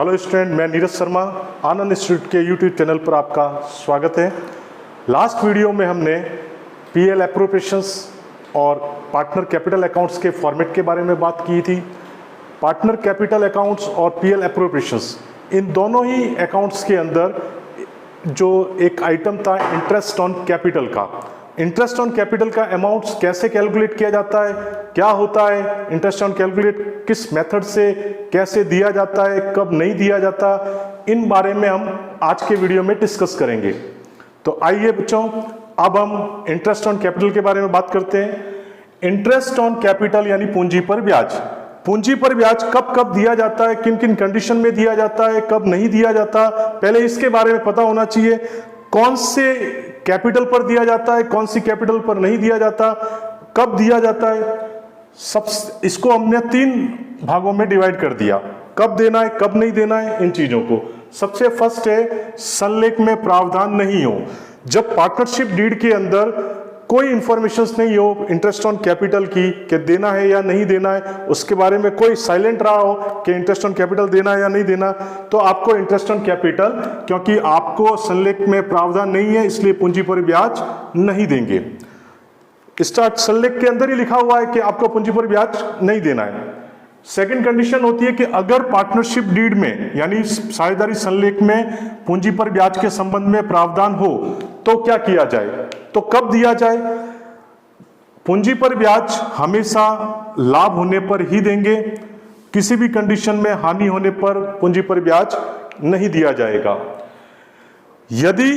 Hello student, मैं नीरज शर्मा, आनंद institute के YouTube channel पर आपका स्वागत है। लास्ट वीडियो में हमने पीएल एप्रोप्रिएशंस और पार्टनर कैपिटल अकाउंट्स के फॉर्मेट के बारे में बात की थी। पार्टनर कैपिटल अकाउंट्स और पीएल एप्रोप्रिएशंस, इन दोनों ही अकाउंट्स के अंदर जो एक आइटम था इंटरेस्ट ऑन कैपिटल का, इंटरेस्ट ऑन कैपिटल का अमाउंट्स कैसे कैलकुलेट किया जाता है, क्या होता है इंटरेस्ट ऑन कैलकुलेट, किस मेथड से कैसे दिया जाता है, कब नहीं दिया जाता, इन बारे में हम आज के वीडियो में डिस्कस करेंगे। तो आइए बच्चों, अब हम इंटरेस्ट ऑन कैपिटल के बारे में बात करते हैं। इंटरेस्ट ऑन कैपिटल यानी पूंजी पर ब्याज। पूंजी पर ब्याज कब कब दिया जाता है, किन किन कंडीशन में दिया जाता है, कब नहीं दिया जाता, पहले इसके बारे में पता होना चाहिए। कौन से कैपिटल पर दिया जाता है, कौन सी कैपिटल पर नहीं दिया जाता, कब दिया जाता है, सब इसको हमने 3 भागों में डिवाइड कर दिया। कब देना है, कब नहीं देना है, इन चीजों को। सबसे फर्स्ट है संलेख में प्रावधान नहीं हो। जब पार्टनरशिप डीड के अंदर कोई इंफॉर्मेशन नहीं हो इंटरेस्ट ऑन कैपिटल की कि देना है या नहीं देना है, उसके बारे में कोई साइलेंट रहा हो कि इंटरेस्ट ऑन कैपिटल देना है या नहीं देना, तो आपको इंटरेस्ट ऑन कैपिटल, क्योंकि आपको संलेख में प्रावधान नहीं है इसलिए पूंजी पर ब्याज नहीं देंगे। स्टार्ट संलेख के अंदर ही लिखा हुआ है कि आपको पूंजी पर ब्याज नहीं देना है। सेकंड कंडीशन होती है कि अगर पार्टनरशिप डीड में यानी साझेदारी संलेख में पूंजी पर ब्याज के संबंध में प्रावधान हो तो क्या किया जाए, तो कब दिया जाए। पूंजी पर ब्याज हमेशा लाभ होने पर ही देंगे, किसी भी कंडीशन में हानि होने पर पूंजी पर ब्याज नहीं दिया जाएगा। यदि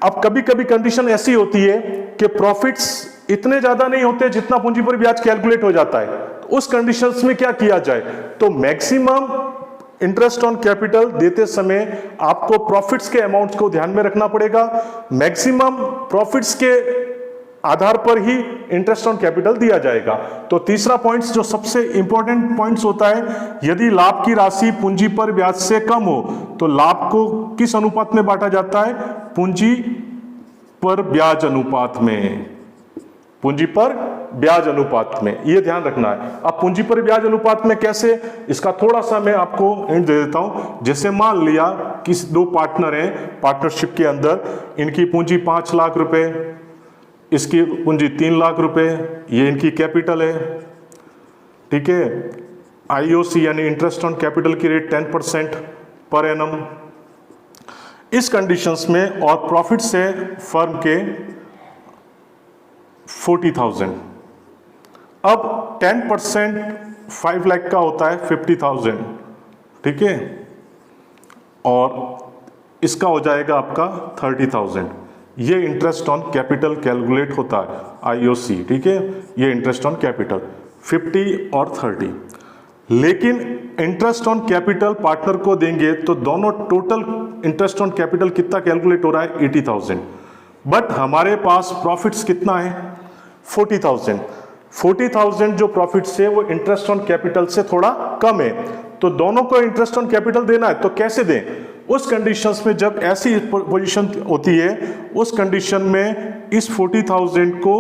अब कभी कभी कंडीशन ऐसी होती है कि प्रॉफिट्स इतने ज्यादा नहीं होते जितना पूंजी पर ब्याज कैलकुलेट हो जाता है, तो उस कंडीशंस में क्या किया जाए, तो मैक्सिमम इंटरेस्ट ऑन कैपिटल देते समय आपको प्रॉफिट्स के अमाउंट्स को ध्यान में रखना पड़ेगा। मैक्सिमम प्रॉफिट्स के आधार पर ही इंटरेस्ट ऑन कैपिटल दिया जाएगा। तो तीसरा पॉइंट्स जो सबसे इंपॉर्टेंट पॉइंट्स होता है, यदि लाभ की राशि पूंजी पर ब्याज से कम हो तो लाभ को किस अनुपात में बांटा जाता है, पूंजी पर ब्याज अनुपात में, पूंजी पर ब्याज अनुपात में, यह ध्यान रखना है। अब पूंजी पर ब्याज अनुपात में कैसे, इसका थोड़ा सा मैं आपको हिंट दे देता हूं। जैसे मान लिया कि 2 पार्टनर हैं पार्टनरशिप के अंदर, इनकी पूंजी 5 लाख रुपए, इसकी पूंजी 3 लाख रुपए, ये इनकी कैपिटल है, ठीक है। आईओसी यानी इंटरेस्ट ऑन कैपिटल की रेट 10% पर एनम। इस कंडीशंस में और प्रॉफिट से फर्म के 40,000। अब 10% 5 लाख का होता है 50,000, ठीक है, और इसका हो जाएगा आपका 30,000। ये इंटरेस्ट ऑन कैपिटल कैलकुलेट होता है आईओसी, ठीक है। ये इंटरेस्ट ऑन कैपिटल 50 और 30। लेकिन इंटरेस्ट ऑन कैपिटल पार्टनर को देंगे तो दोनों टोटल इंटरेस्ट ऑन कैपिटल कितना कैलकुलेट हो रहा है, 80,000। बट हमारे पास प्रॉफिट्स कितना है, 40,000। 40,000 जो प्रॉफिट्स है वो इंटरेस्ट ऑन कैपिटल से थोड़ा कम है, तो दोनों को इंटरेस्ट ऑन कैपिटल देना है, तो कैसे दें। उस कंडीशंस में जब ऐसी पोजीशन होती है, उस कंडीशन में इस 40,000 को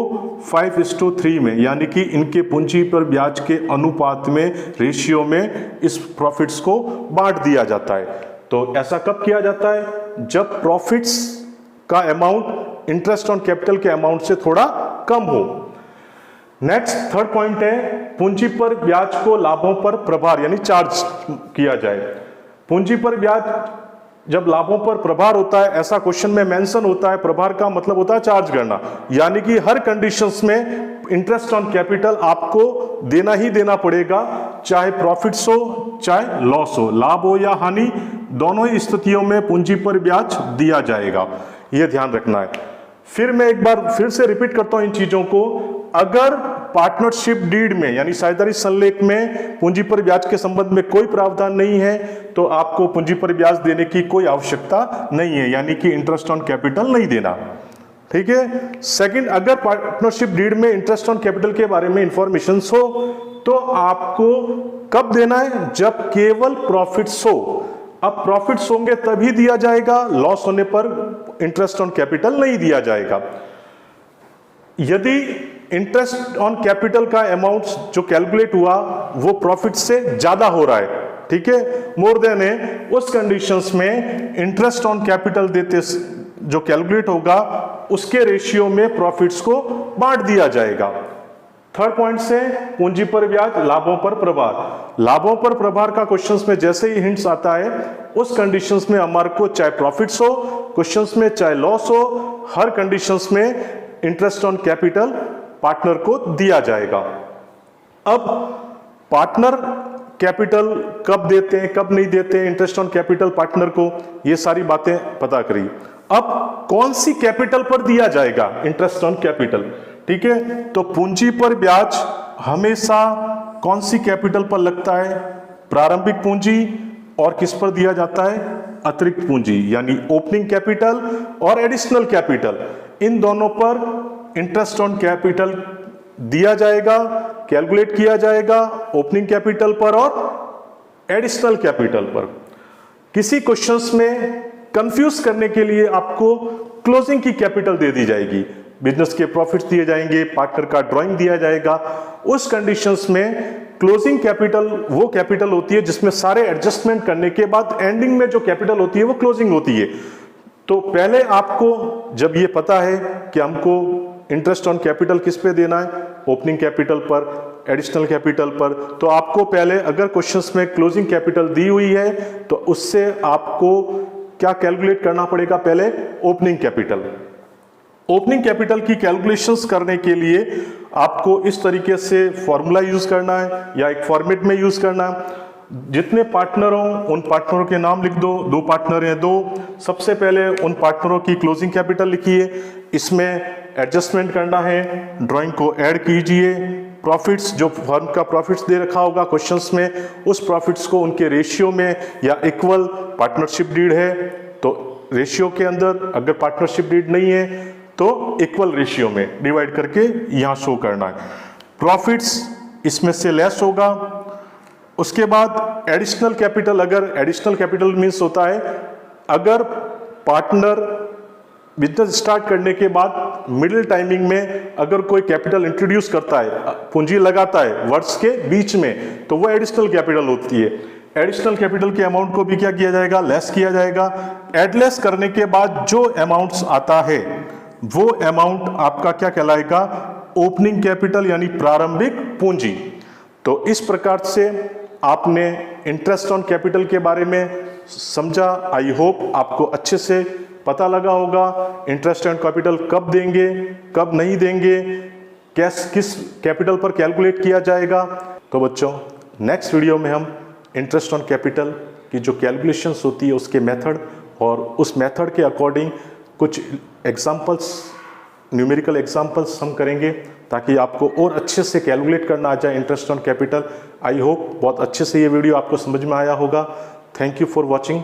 5:3 में, यानी कि इनके पूंजी पर ब्याज के अनुपात में, रेशियो में इस प्रॉफिट्स को बांट दिया जाता है। तो ऐसा कब किया जाता है, जब प्रॉफिट्स का अमाउंट इंटरेस्ट ऑन कैपिटल के अमाउंट से थोड़ा कम हो। नेक्स्ट थर्ड पॉइंट है पूंजी पर ब्याज को लाभों पर प्रभार यानी चार्ज किया जाए। पूंजी पर ब्याज जब लाभों पर प्रभार होता है, ऐसा क्वेश्चन में मेंशन होता है, प्रभार का मतलब होता है चार्ज करना, यानी कि हर कंडीशंस में इंटरेस्ट ऑन कैपिटल आपको देना ही देना पड़ेगा, चाहे प्रॉफिट्स हो चाहे लॉस हो, लाभ हो या हानि, दोनों ही स्थितियों में पूंजी पर ब्याज दिया जाएगा, यह ध्यान रखना है। फिर मैं एक बार फिर से रिपीट करता हूं इन चीजों को। अगर पार्टनरशिप डीड में यानी साझेदारी संलेख में पूंजी पर ब्याज के संबंध में कोई प्रावधान नहीं है तो आपको पूंजी पर ब्याज देने की कोई आवश्यकता नहीं है, यानी कि इंटरेस्ट ऑन कैपिटल नहीं देना, ठीक है। सेकंड, अगर पार्टनरशिप डीड में इंटरेस्ट ऑन कैपिटल के बारे में इंफॉर्मेशन हो तो आपको कब देना है, जब केवल प्रॉफिट्स हो। अब प्रॉफिट्स होंगे तभी दिया जाएगा, लॉस होने पर इंटरेस्ट ऑन कैपिटल नहीं दिया जाएगा। यदि इंटरेस्ट ऑन कैपिटल का अमाउंट जो कैलकुलेट हुआ वो प्रॉफिट से ज्यादा हो रहा है ठीक है, मोर देन है, उस कंडीशंस में इंटरेस्ट ऑन कैपिटल देते जो कैलकुलेट होगा उसके रेशियो में प्रॉफिट्स को बांट दिया जाएगा। थर्ड पॉइंट से पूंजी पर ब्याज, लाभों पर प्रभार। लाभों पर प्रभार का क्वेश्चंस में जैसे ही हिंट्स आता है उस कंडीशंस में हमारे को चाहे प्रॉफिट्स हो, क्वेश्चंस में चाहे लॉस हो, हर कंडीशंस में इंटरेस्ट ऑन कैपिटल पार्टनर को दिया जाएगा। अब पार्टनर कैपिटल कब देते हैं, कब नहीं देते हैं इंटरेस्ट ऑन कैपिटल पार्टनर को, ये सारी बातें पता करी। अब कौन सी कैपिटल पर दिया जाएगा इंटरेस्ट ऑन कैपिटल, ठीक है, तो पूंजी पर ब्याज हमेशा कौन सी कैपिटल पर लगता है, प्रारंभिक पूंजी, और किस पर दिया जाता है, अतिरिक्त पूंजी यानी ओपनिंग कैपिटल और एडिशनल कैपिटल, इन दोनों पर इंटरेस्ट ऑन कैपिटल दिया जाएगा, कैलकुलेट किया जाएगा ओपनिंग कैपिटल पर और एडिशनल कैपिटल पर। किसी क्वेश्चंस में कंफ्यूज करने के लिए आपको क्लोजिंग की कैपिटल दे दी जाएगी, बिजनेस के प्रॉफिट्स दिए जाएंगे, पार्टनर का ड्राइंग दिया जाएगा। उस कंडीशंस में क्लोजिंग कैपिटल वो कैपिटल होती है जिसमें सारे एडजस्टमेंट करने के बाद एंडिंग में जो कैपिटल होती है वो क्लोजिंग होती है। तो पहले आपको जब ये पता है कि हमको इंटरेस्ट ऑन कैपिटल किस पे देना है, ओपनिंग कैपिटल पर, एडिशनल कैपिटल पर, तो आपको पहले अगर क्वेश्चंस में क्लोजिंग कैपिटल दी हुई है तो उससे आपको क्या कैलकुलेट करना पड़ेगा, पहले ओपनिंग कैपिटल। ओपनिंग कैपिटल की कैलकुलेशंस करने के लिए आपको इस तरीके से फॉर्मूला यूज करना है या एक फॉर्मेट में यूज करना है। जितने पार्टनर हों उन पार्टनरों के नाम लिख दो, 2 पार्टनर हैं 2, सबसे पहले उन पार्टनरों की क्लोजिंग कैपिटल लिखिए, इसमें एडजस्टमेंट करना है, ड्राइंग को ऐड कीजिए, प्रॉफिट्स जो फर्म का प्रॉफिट्स दे रखा होगा क्वेश्चंस में, उस प्रॉफिट्स को उनके रेशियो में या इक्वल, पार्टनरशिप डीड है तो रेशियो के अंदर, अगर पार्टनरशिप डीड नहीं है तो इक्वल रेशियो में डिवाइड करके यहां शो करना है। प्रॉफिट्स इसमें से लेस होगा। उसके बाद एडिशनल कैपिटल, अगर एडिशनल कैपिटल मींस होता है अगर पार्टनर बिजनेस स्टार्ट करने के बाद मिडिल टाइमिंग में अगर कोई कैपिटल इंट्रोड्यूस करता है, पूंजी लगाता है वर्ष के बीच में, तो वो एडिशनल कैपिटल होती है। एडिशनल कैपिटल के अमाउंट को भी क्या किया जाएगा, लेस किया जाएगा। एडलेस करने के बाद जो अमाउंट्स आता है वो अमाउंट आपका क्या कहलाएगा, ओपनिंग कैपिटल यानी प्रारंभिक पूंजी। तो इस प्रकार से आपने इंटरेस्ट ऑन कैपिटल के बारे में समझा। आई होप आपको अच्छे से पता लगा होगा इंटरेस्ट ऑन कैपिटल कब देंगे, कब नहीं देंगे, किस कैपिटल पर कैलकुलेट किया जाएगा। तो बच्चों नेक्स्ट वीडियो में हम इंटरेस्ट ऑन कैपिटल की जो कैलकुलेशंस होती है उसके मेथड और उस मेथड के अकॉर्डिंग कुछ एग्जांपल्स, न्यूमेरिकल एग्जांपल्स हम करेंगे ताकि आपको और अच्छे से कैलकुलेट करना आ जाए interest on capital. I hope बहुत अच्छे से ये वीडियो आपको समझ में आया होगा। Thank you for watching.